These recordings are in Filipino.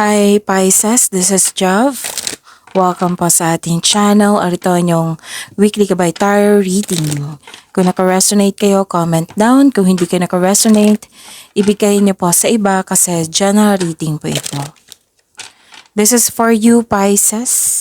Hi Pisces, this is Jav. Welcome po sa ating channel. Ito yung weekly Gabay Tarot reading. Kung naka-resonate kayo, comment down. Kung hindi kayo naka-resonate, ibigay niyo po sa iba kasi general reading po ito. This is for you Pisces.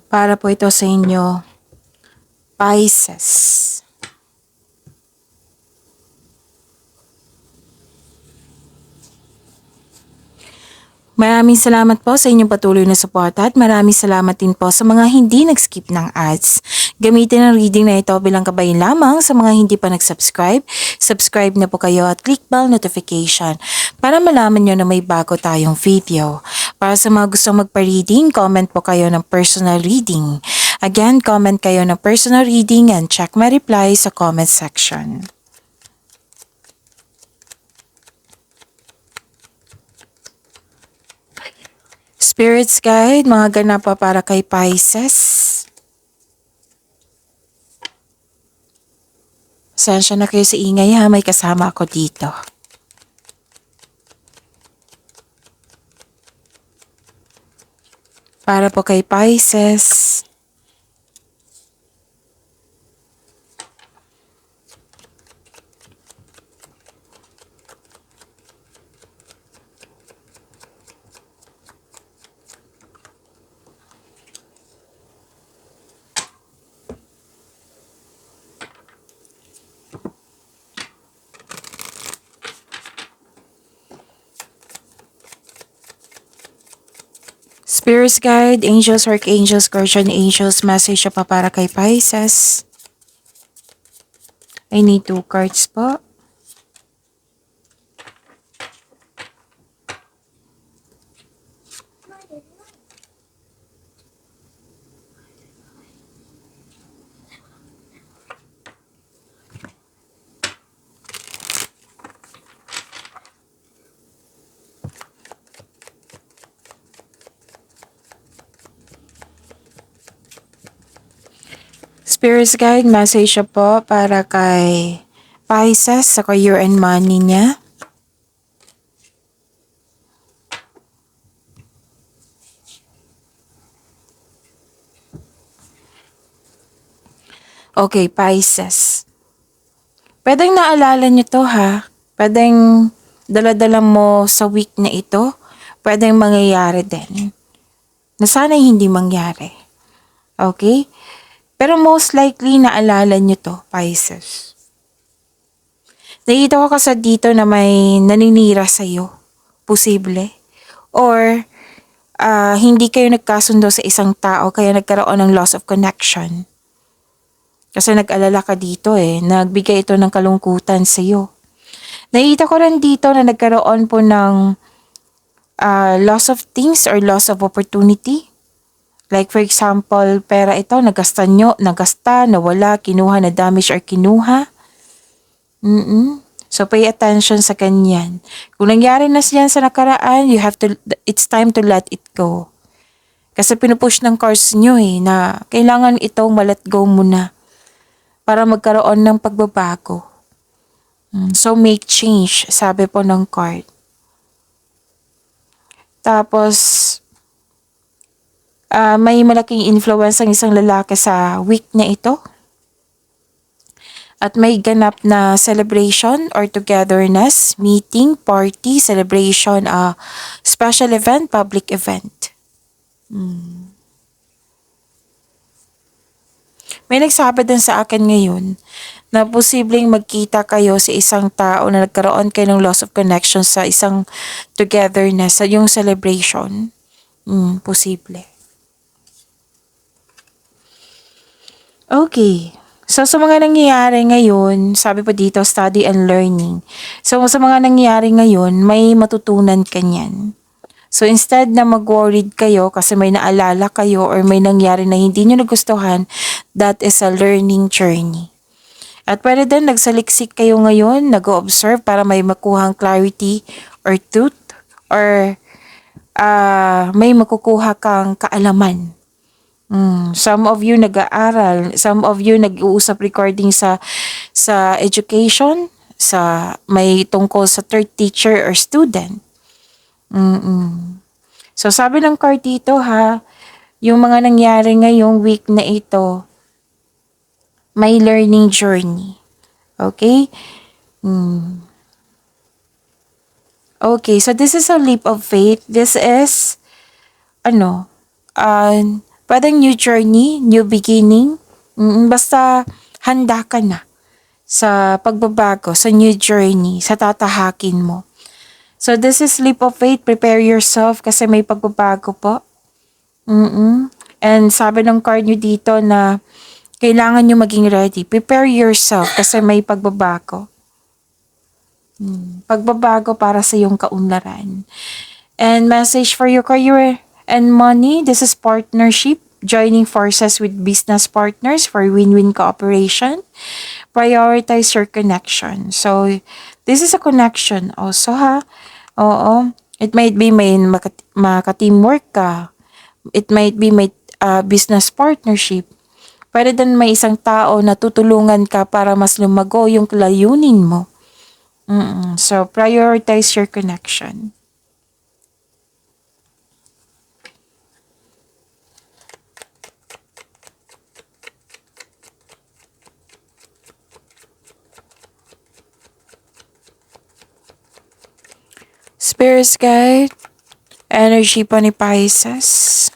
Para po ito sa inyo, Pisces. Maraming salamat po sa inyong patuloy na suporta at maraming salamat din po sa mga hindi nag-skip ng ads. Gamitin ang reading na ito bilang kabayan lamang sa mga hindi pa nag-subscribe. Subscribe na po kayo at click bell notification para malaman nyo na may bago tayong video. Para sa mga gustong magpa-reading, comment po kayo ng personal reading. Again, comment kayo ng personal reading and check my reply sa comment section. Spirits Guide, mga ganap pa para kay Pisces. Pasensya na kayo sa ingay ha, may kasama ako dito. Para po kay Pisces. Spirits Guide, Angels, Archangels, Guardian Angels, message pa para kay Pisces. I need 2 cards po. Spirits Guide, message po para kay Pisces sa career and money niya. Okay, Pisces. Pwedeng naalala niyo to ha. Pwedeng dala-dala mo sa week na ito. Pwedeng mangyayari din. Na sana'y hindi mangyari. Okay? Pero most likely, naalala nyo to, Pisces. Nakita ko kasi dito na may naninira sa'yo. Posible. Or, hindi kayo nagkasundo sa isang tao kaya nagkaroon ng loss of connection. Kasi nag-alala ka dito Nagbigay ito ng kalungkutan sa'yo. Nakita ko rin dito na nagkaroon po ng loss of things or loss of opportunity. Like for example, pera ito, nagasta, nawala, kinuha, na-damage or kinuha. So pay attention sa kanyan. Kung nangyari na yan sa nakaraan, it's time to let it go. Kasi pinupush ng cards nyo na kailangan itong ma-let go muna para magkaroon ng pagbabago. So make change, sabi po ng card. Tapos, may malaking influence ang isang lalaki sa week na ito. At may ganap na celebration or togetherness, meeting, party, celebration, special event, public event. May nagsabi din sa akin ngayon na posibleng magkita kayo sa isang tao na nagkaroon kayo ng loss of connection sa isang togetherness, sa yung celebration. Posible. Okay. So, sa mga nangyayari ngayon, sabi po dito, study and learning. So, sa mga nangyayari ngayon, may matutunan ka niyan. So instead na mag-worried kayo kasi may naalala kayo or may nangyari na hindi nyo nagustuhan, that is a learning journey. At pwede din nagsaliksik kayo ngayon, nag-observe para may makuhang clarity or truth or may makukuha kang kaalaman. Some of you nag-aaral, some of you nag-uusap recording sa education, sa may tungkol sa third teacher or student. So sabi ng card dito ha, yung mga nangyari ngayong week na ito, may learning journey. Okay? Okay, so this is a leap of faith. This is, parang new journey, new beginning. Basta handa ka na sa pagbabago, sa new journey, sa tatahakin mo. So this is leap of faith. Prepare yourself kasi may pagbabago po. And sabi ng card nyo dito na kailangan nyo maging ready. Prepare yourself kasi may pagbabago. Pagbabago para sa iyong kaunlaran. And message for your career and money. This is partnership. Joining forces with business partners for win-win cooperation. Prioritize your connection. So, this is a connection also ha. Oo. It might be may maka-teamwork ka. It might be may business partnership. Pwede din may isang tao na tutulungan ka para mas lumago yung layunin mo. So, prioritize your connection. Spirits guide, energy pa ni Pisces.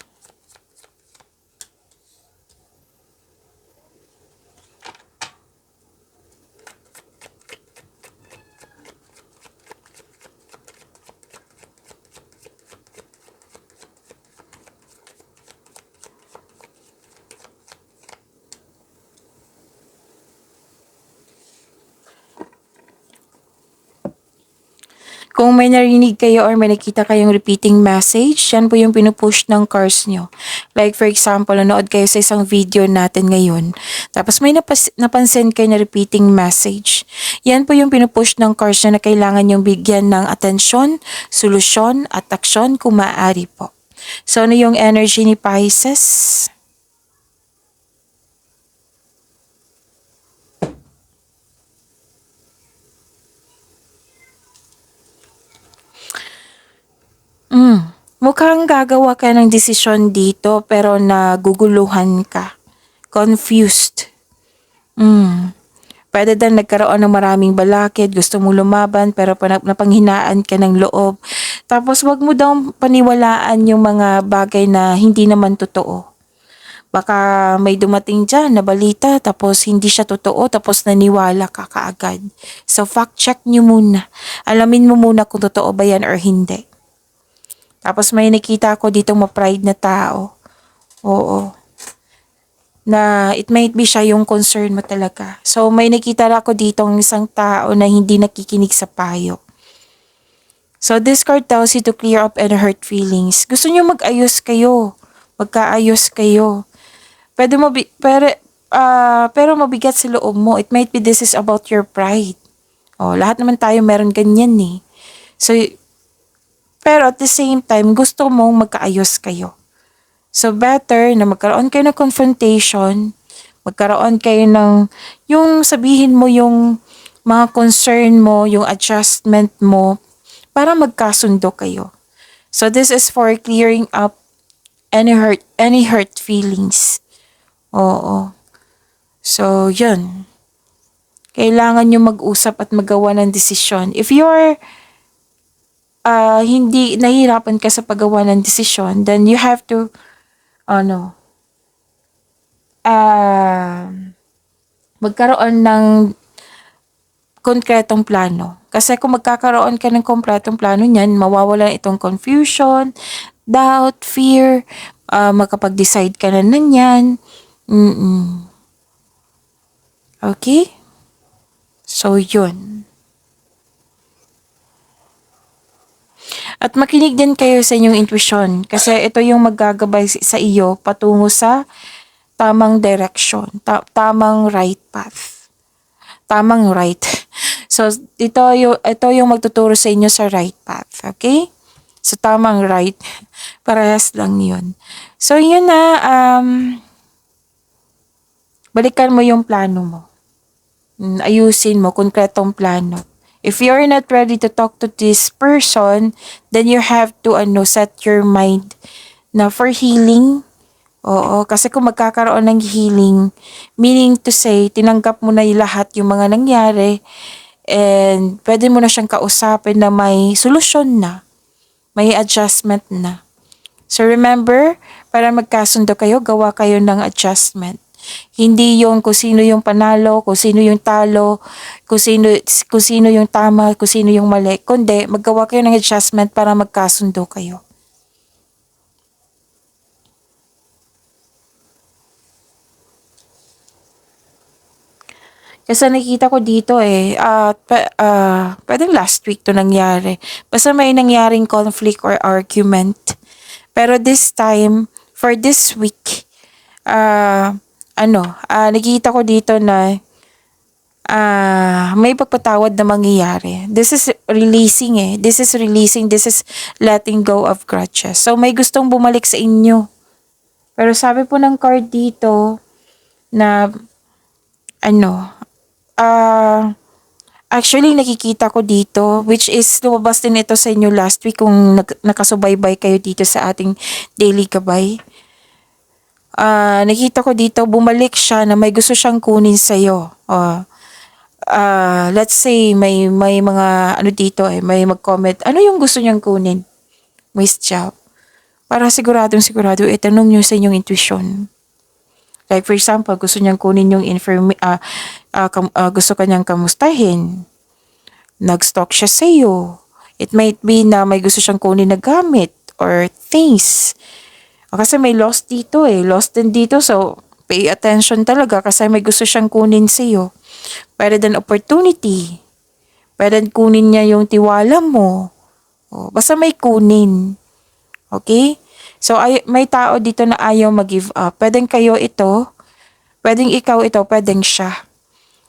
Kung may narinig kayo or may nakita kayong repeating message, yan po yung pinupush ng cards nyo. Like for example, nanood kayo sa isang video natin ngayon. Tapos may napansin kayo na repeating message. Yan po yung pinupush ng cards nyo na kailangan yung bigyan ng atensyon, solusyon at aksyon kung maaari po. So ano yung energy ni Pisces? Mukhang gagawa ka ng desisyon dito pero naguguluhan ka. Confused. Pwede din nagkaroon ng maraming balakid, gusto mo lumaban pero napanghinaan ka ng loob. Tapos wag mo daw paniwalaan yung mga bagay na hindi naman totoo. Baka may dumating dyan na balita tapos hindi siya totoo tapos naniwala ka kaagad. So fact check nyo muna. Alamin mo muna kung totoo ba yan or hindi. Tapos may nakita ko ditong ma-pride na tao. Oo. Na it might be siya yung concern mo talaga. So may nakita ako ditong isang tao na hindi nakikinig sa payo. So this card tells you to clear up any hurt feelings. Gusto niyo mag-ayos kayo. Magkaayos kayo. Pero mabigat sa loob mo. It might be this is about your pride. Oh, lahat naman tayo meron ganyan eh. So, pero at the same time, gusto mong magkaayos kayo. So better na magkaroon kayo ng confrontation, magkaroon kayo ng, yung sabihin mo yung mga concern mo, yung adjustment mo, para magkasundo kayo. So this is for clearing up any hurt feelings. Oo. So yun. Kailangan nyo mag-usap at magawa ng desisyon. If you're hindi nahihirapan ka sa paggawa ng desisyon, then you have to magkaroon ng konkretong plano. Kasi kung magkakaroon ka ng konkretong plano niyan, mawawala itong confusion, doubt, fear, makapag-decide ka na nanyan. Okay? So, yun. At makinig din kayo sa inyong intuition kasi ito yung maggagabay sa iyo patungo sa tamang direction, tamang right path, tamang right. So, ito yung magtuturo sa inyo sa right path, okay? Sa tamang right, parehas lang yun. So, yun na, balikan mo yung plano mo. Ayusin mo, konkretong plano. If you're not ready to talk to this person, then you have to set your mind na for healing. Oo, kasi kung magkakaroon ng healing, meaning to say, tinanggap mo na yung lahat yung mga nangyari, and pwede mo na siyang kausapin na may solusyon na, may adjustment na. So remember, para magkasundo kayo, gawa kayo ng adjustment. Hindi yung kung sino yung panalo, kung sino yung talo, kung sino yung tama, kung sino yung mali. Kundi, maggawa kayo ng adjustment para magkasundo kayo. Kasi nakita ko dito pwedeng last week to nangyari. Basta may nangyaring conflict or argument. Pero this time, for this week, nakita ko dito na may pagpatawad na mangyayari. This is releasing This is releasing. This is letting go of grudges. So, may gustong bumalik sa inyo. Pero sabi po ng card dito na actually nakikita ko dito, which is lumabas din ito sa inyo last week kung nakasubaybay kayo dito sa ating daily gabay. Nakita ko dito, bumalik siya na may gusto siyang kunin sa'yo. Let's say may mga dito may mag-comment, ano yung gusto niyang kunin? Miss Chow. Para sigurado, itanong niyo sa inyong intuition. Like for example, gusto niyang kunin yung gusto kanyang kamustahin. Nag-stalk siya sa iyo. It might be na may gusto siyang kunin na gamit or things. Kasi may lost dito Lost din dito. So, pay attention talaga kasi may gusto siyang kunin sa iyo. Pwede din opportunity. Pwede kunin niya yung tiwala mo. Basta may kunin. Okay? So, may tao dito na ayaw mag-give up. Pwedeng kayo ito, pwedeng ikaw ito, pwedeng siya.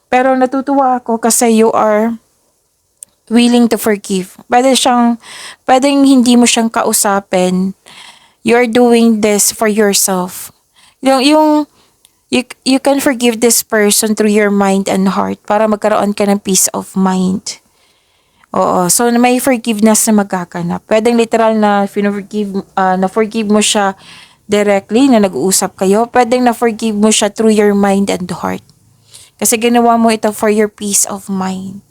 Pero natutuwa ako kasi you are willing to forgive. Pwedeng hindi mo siyang kausapin. You're doing this for yourself. You can forgive this person through your mind and heart para magkaroon ka ng peace of mind. Oo, so may forgiveness na magaganap. Pwedeng literal na na-forgive mo siya directly na nag-uusap kayo. Pwedeng na-forgive mo siya through your mind and heart. Kasi ginawa mo ito for your peace of mind.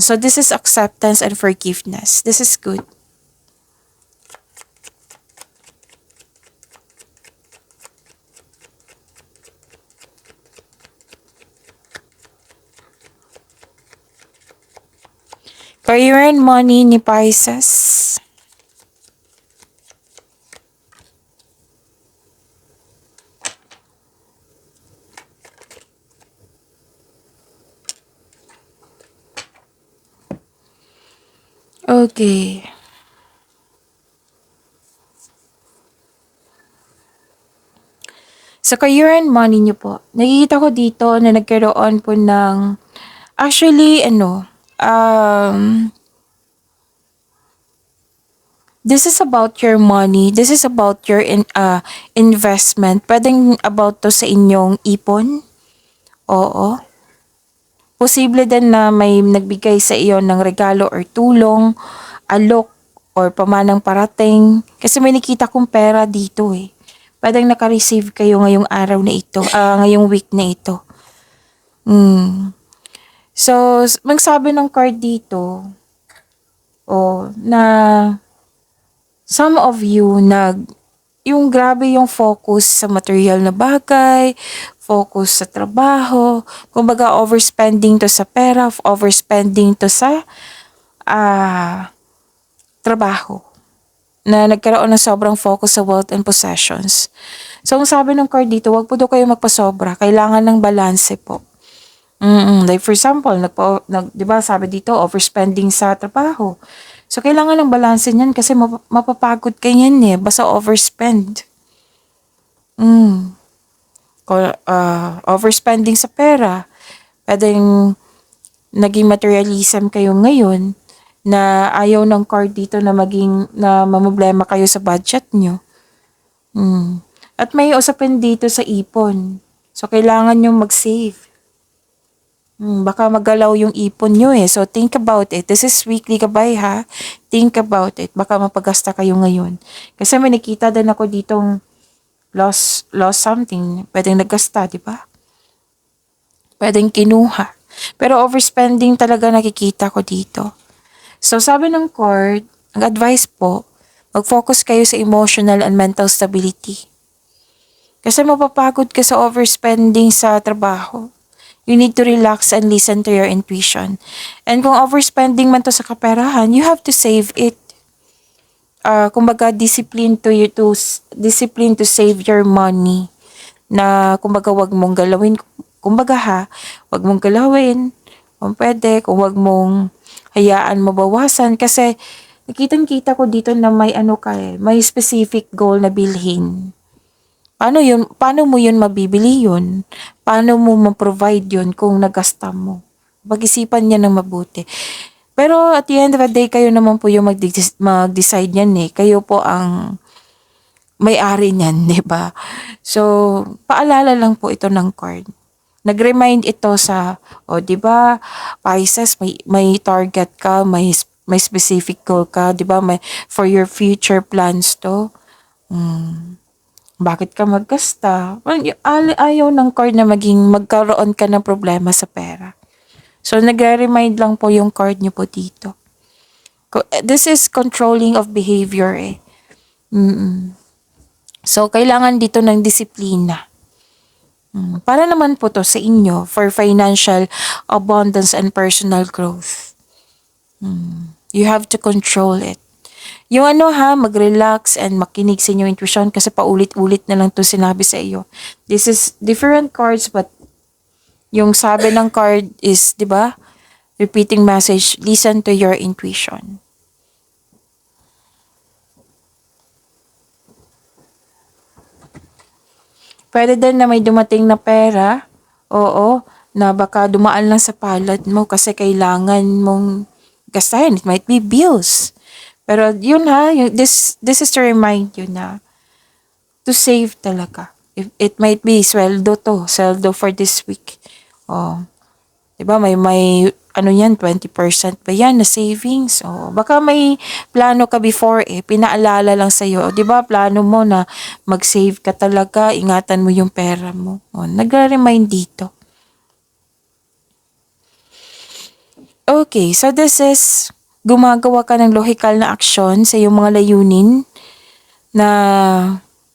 So this is acceptance and forgiveness. This is good. Career and money ni Pisces. Okay. Sa career and money niyo po, nakikita ko dito na nagkaroon po ng, actually, this is about your money. This is about your investment. Pwedeng about to sa inyong ipon. Oo. Posible din na may nagbigay sa iyo ng regalo or tulong, alok, or pamanang parating. Kasi may nakita kong pera dito Pwedeng naka-receive kayo ngayong araw na ito, ngayong week na ito. So, magsabi ng card dito, na some of you yung grabe yung focus sa material na bagay, focus sa trabaho, kumbaga overspending to sa pera, overspending to sa trabaho, na nagkaroon ng sobrang focus sa wealth and possessions. So, ang sabi ng card dito, wag po daw kayo magpasobra, kailangan ng balanse po. Like for example, di ba sabi dito, overspending sa trabaho. So, kailangan ng balanse niyan kasi mapapagod ka yan eh. Basta overspend. Overspending sa pera. Pwedeng naging materialism kayo ngayon na ayaw ng card dito na mamroblema kayo sa budget nyo. At may usapin dito sa ipon. So, kailangan nyo mag-save. Baka magalaw yung ipon nyo eh. So, think about it. This is weekly kabay ha. Think about it. Baka mapagasta kayo ngayon. Kasi may nakita din ako ditong lost something. Pwedeng naggasta, di ba? Pwedeng kinuha. Pero overspending talaga nakikita ko dito. So, sabi ng court, ang advice po, mag-focus kayo sa emotional and mental stability. Kasi mapapagod ka sa overspending sa trabaho. You need to relax and listen to your intuition. And kung overspending man to sa kaperahan, you have to save it. Kumbaga, discipline to save your money. Na kumbaga, wag mong galawin. Kumbaga wag mong galawin. Kung pwede, kung wag mong hayaan mabawasan. Kasi, nakitang-kita ko dito na may may specific goal na bilhin. Paano mo yun mabibili yun? Paano mo ma-provide yun kung nagasta mo? Pag-isipan niya ng mabuti. Pero at the end of the day, kayo naman po yung mag-decide niyan eh. Kayo po ang may-ari niyan, di ba? So, paalala lang po ito ng card. Nag-remind ito sa, di ba, Pisces, may target ka, may specific goal ka, di ba? For your future plans to. Bakit ka maggasta? Ayaw ng card na magkaroon ka ng problema sa pera. So, nag-remind lang po yung card niyo po dito. This is controlling of behavior eh. So, kailangan dito ng disiplina. Para naman po to sa inyo for financial abundance and personal growth. You have to control it. Yung mag-relax and makinig sa inyong intuition kasi paulit-ulit na lang to sinabi sa iyo. This is different cards but yung sabi ng card is, di ba? Repeating message, listen to your intuition. Pwede din na may dumating na pera, na baka dumaan lang sa palad mo kasi kailangan mong gastahin. It might be bills. Pero yun this is to remind you na to save talaga. It might be sweldo for this week. Diba may 20% ba yan na savings? Baka may plano ka before pinaalala lang sa'yo. Diba plano mo na mag-save ka talaga, ingatan mo yung pera mo. Nag-remind dito. Okay, so this is gumagawa ka ng logical na aksyon sa iyong mga layunin na,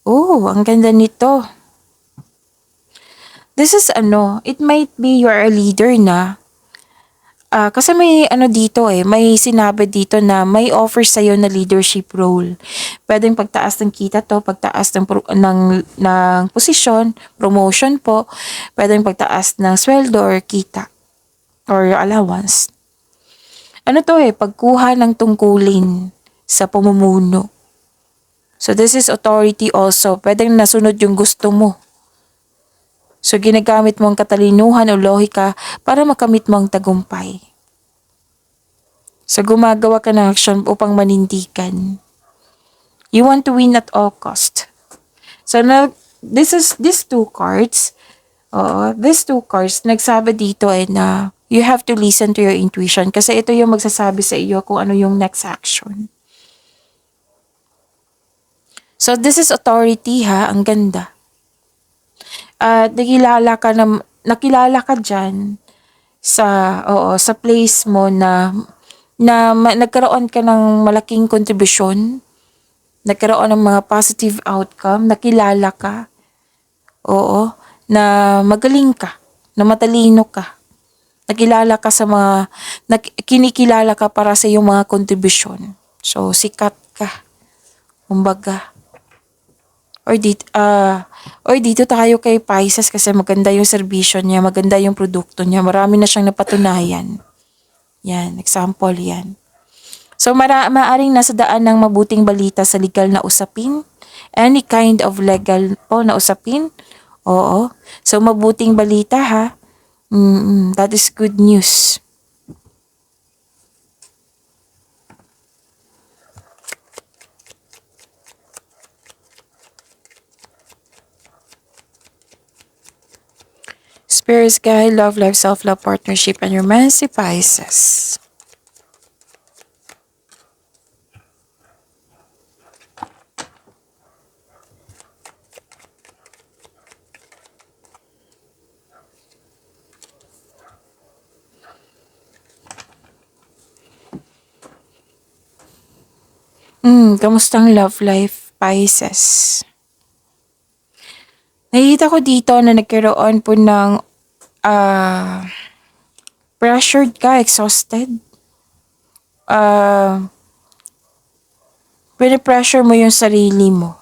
ang ganda nito. This is it might be you are a leader na. Kasi may dito may sinabi dito na may offer sa'yo na leadership role. Pwedeng pagtaas ng kita to, pagtaas ng posisyon, promotion po. Pwedeng pagtaas ng sweldo or kita or allowance. Pagkuha ng tungkulin sa pamumuno. So, this is authority also. Pwedeng nasunod yung gusto mo. So, ginagamit mo ang katalinuhan o lohika para makamit mo ang tagumpay. So, gumagawa ka ng action upang manindigan. You want to win at all cost. So, these two cards, nagsabi dito na you have to listen to your intuition kasi ito yung magsasabi sa iyo kung ano yung next action. So, this is authority ang ganda. At nakilala ka dyan sa place mo na nagkaroon ka ng malaking kontribusyon, nagkaroon ng mga positive outcome, nakilala ka, na magaling ka, na matalino ka. Kinikilala ka para sa iyong mga kontribusyon. So, sikat ka. Kumbaga. Or dito tayo kay Pisces kasi maganda yung serbisyo niya, maganda yung produkto niya, marami na siyang napatunayan. Yan, example yan. So maaring nasa daan ng mabuting balita sa legal na usapin. Any kind of legal po na usapin. Oo. So mabuting balita ha. That is good news. Spirits guide, love, life, self-love, partnership, and romance, Pisces. Kamustang love life, Pisces? Nakikita ko dito na nagkaroon po ng pressured ka, exhausted. Pinipressure mo yung sarili mo.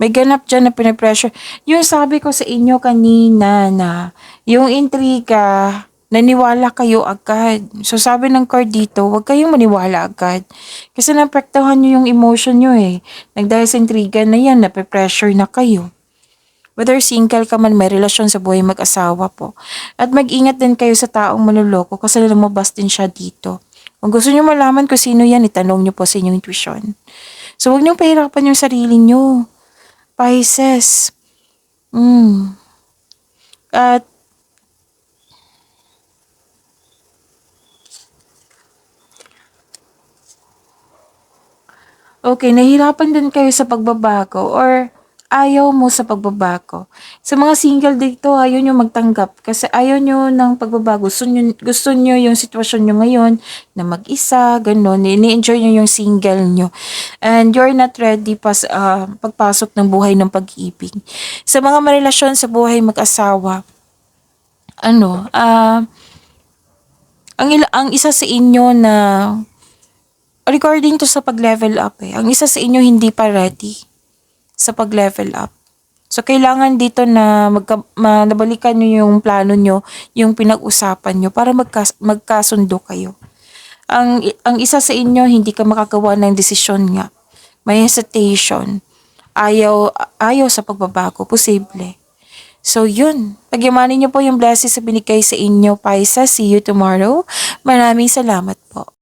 May ganap dyan na pinipressure. Yung sabi ko sa inyo kanina na yung intriga, naniwala kayo agad. So sabi ng card dito, huwag kayong maniwala agad. Kasi napektahan nyo yung emotion nyo eh. Nagdahil sa intriga na yan, nape-pressure na kayo. Whether single ka man, may relasyon sa buhay mag-asawa po. At mag-ingat din kayo sa taong manloloko kasi lumabas din siya dito. Kung gusto nyo malaman kung sino yan, itanong nyo po sa inyong intuition. So huwag nyo pahirapan yung sarili nyo. Pisces. At okay, nahihirapan din kayo sa pagbabago or ayaw mo sa pagbabago. Sa mga single dito, ayaw nyo magtanggap kasi ayaw nyo ng pagbabago. Gusto nyo yung sitwasyon nyo ngayon na mag-isa, ganun. Ini-enjoy nyo yung single nyo. And you're not ready pa sa pagpasok ng buhay ng pag-ibig. Sa mga marelasyon sa buhay mag-asawa, ang isa sa inyo na regarding to sa pag-level up ang isa sa inyo hindi pa ready sa pag-level up. So, kailangan dito na nabalikan nyo yung plano nyo, yung pinag-usapan nyo para magkasundo kayo. Ang isa sa inyo, hindi ka makagawa ng desisyon nga. May hesitation. Ayaw sa pagbabago. Posible. So, yun. Pagyamanin nyo po yung blessings na binigay sa inyo, Pisces. See you tomorrow. Maraming salamat po.